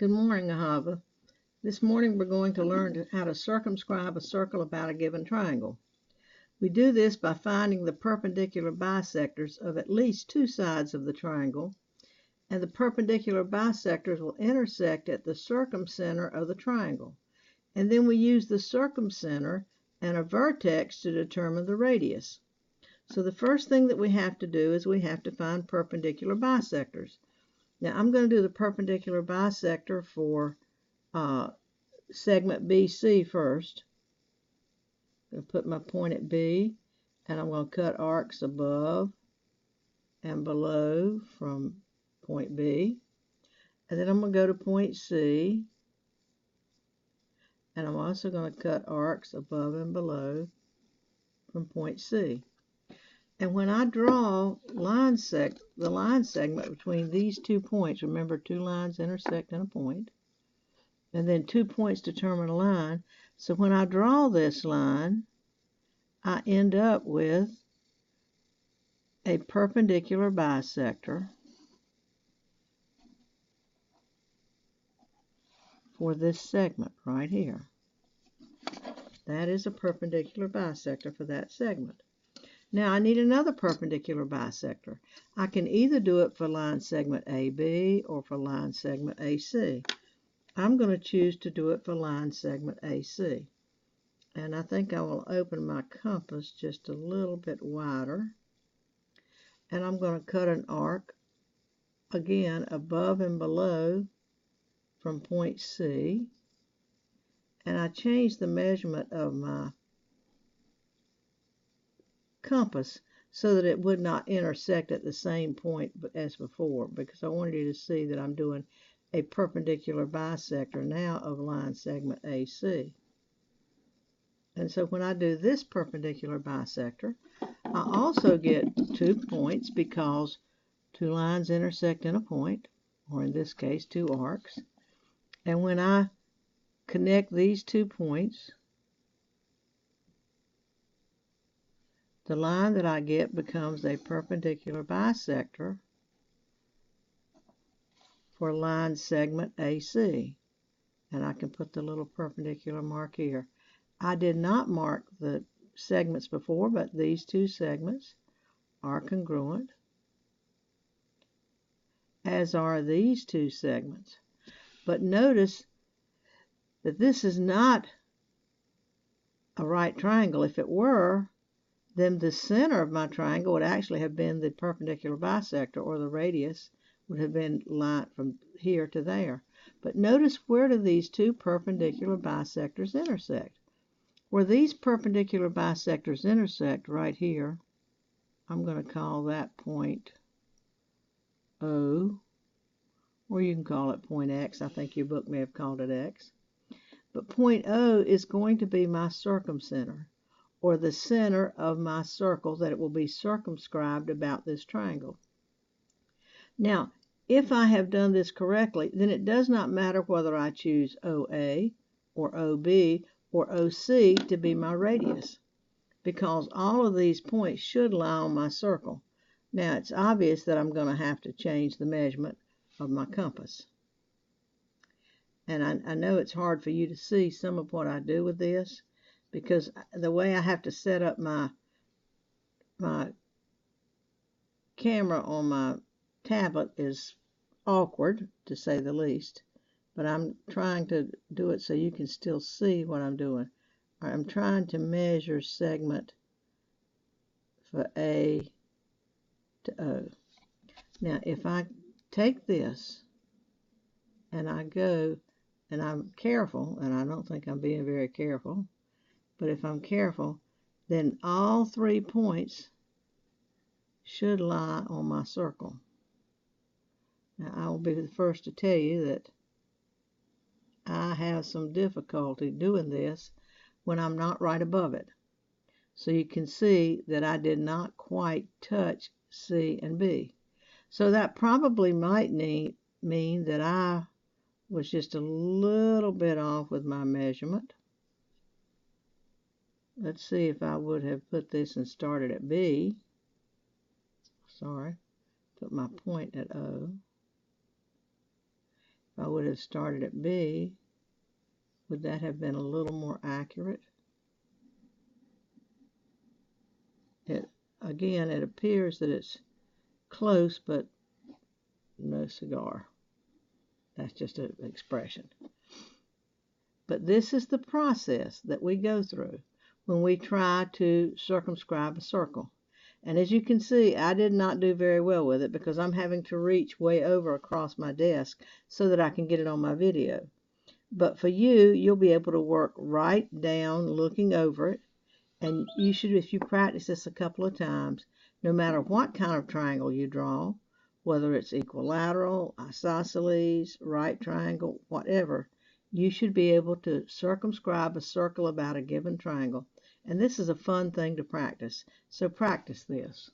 Good morning, Ahava. This morning we're going to learn how to circumscribe a circle about a given triangle. We do this by finding the perpendicular bisectors of at least two sides of the triangle, and the perpendicular bisectors will intersect at the circumcenter of the triangle. And then we use the circumcenter and a vertex to determine the radius. So the first thing that we have to do is we have to find perpendicular bisectors. Now I'm going to do the perpendicular bisector for segment BC first. I'm going to put my point at B, and I'm going to cut arcs above and below from point B. And then I'm going to go to point C, and I'm also going to cut arcs above and below from point C. And when I draw the line segment between these 2 points, remember 2 lines intersect in a point, and then 2 points determine a line. So when I draw this line, I end up with a perpendicular bisector for this segment right here. That is a perpendicular bisector for that segment. Now I need another perpendicular bisector. I can either do it for line segment AB or for line segment AC. I'm going to choose to do it for line segment AC. And I think I will open my compass just a little bit wider. And I'm going to cut an arc, again, above and below from point C. And I changed the measurement of my compass so that it would not intersect at the same point as before, because I wanted you to see that I'm doing a perpendicular bisector now of line segment AC. And so when I do this perpendicular bisector, I also get 2 points because 2 lines intersect in a point, or in this case 2 arcs. And when I connect these 2 points, the line that I get becomes a perpendicular bisector for line segment AC. And I can put the little perpendicular mark here. I did not mark the segments before, but these 2 segments are congruent, as are these 2 segments. But notice that this is not a right triangle. If it were, then the center of my triangle would actually have been the perpendicular bisector, or the radius would have been line from here to there. But notice, where do these 2 perpendicular bisectors intersect? Where these perpendicular bisectors intersect right here, I'm going to call that point O, or you can call it point X. I think your book may have called it X. But point O is going to be my circumcenter, or the center of my circle that it will be circumscribed about this triangle. Now, if I have done this correctly, then it does not matter whether I choose OA or OB or OC to be my radius, because all of these points should lie on my circle. Now, it's obvious that I'm going to have to change the measurement of my compass. And I know it's hard for you to see some of what I do with this, because the way I have to set up my camera on my tablet is awkward, to say the least. But I'm trying to do it so you can still see what I'm doing. I'm trying to measure segment for A to O. Now, if I take this and I go, and I'm careful, and I don't think I'm being very careful, but if I'm careful, then all 3 points should lie on my circle. Now, I will be the first to tell you that I have some difficulty doing this when I'm not right above it. So you can see that I did not quite touch C and B. So that probably might mean that I was just a little bit off with my measurement. Let's see if I would have put this and started at B. Sorry, put my point at O. If I would have started at B, would that have been a little more accurate? Again, it appears that it's close, but no cigar. That's just an expression. But this is the process that we go through when we try to circumscribe a circle. And as you can see, I did not do very well with it because I'm having to reach way over across my desk so that I can get it on my video. But for you, you'll be able to work right down looking over it. And you should, if you practice this a couple of times, no matter what kind of triangle you draw, whether it's equilateral, isosceles, right triangle, whatever, you should be able to circumscribe a circle about a given triangle. And this is a fun thing to practice. So practice this.